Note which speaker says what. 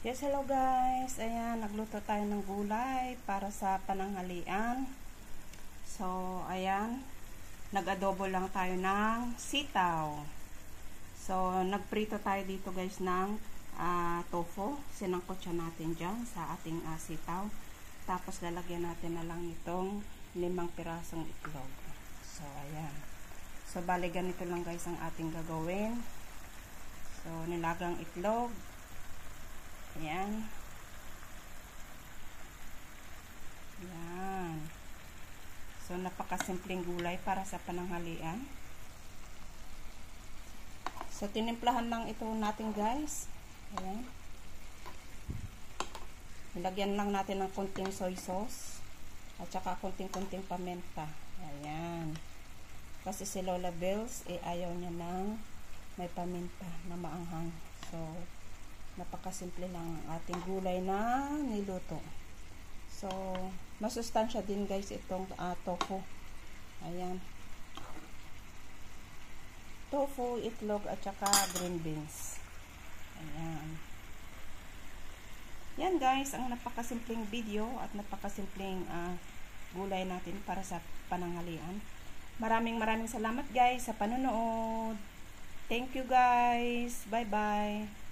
Speaker 1: Yes, hello guys. Ayan, nagluto tayo ng gulay para sa pananghalian. So, ayan, nag-adobo lang tayo ng sitaw. So, nagprito tayo dito guys ng tofu. Sinangkot siya natin dyan sa ating sitaw. Tapos, lalagyan natin na lang itong 5 pirasong itlog. So, ayan. So, bali ganito lang guys ang ating gagawin. So, nilagang itlog. Ayan. Ayan. So, napakasimpleng gulay para sa pananghalian. So, tinimplahan lang ito natin guys. Ayan. Nilagyan lang natin ng konting soy sauce. At saka konting-konting paminta. Ayan. Kasi si Lola Bells, ayaw niya ng may paminta na maanghang. So, napakasimple lang ang ating gulay na niluto. So, masustansya din guys itong tofu. Ayan. Tofu, itlog, at saka green beans. Ayan. Yan guys, ang napakasimpleng video at napakasimpleng gulay natin para sa pananghalian. Maraming salamat guys sa panonood. Thank you guys. Bye-bye.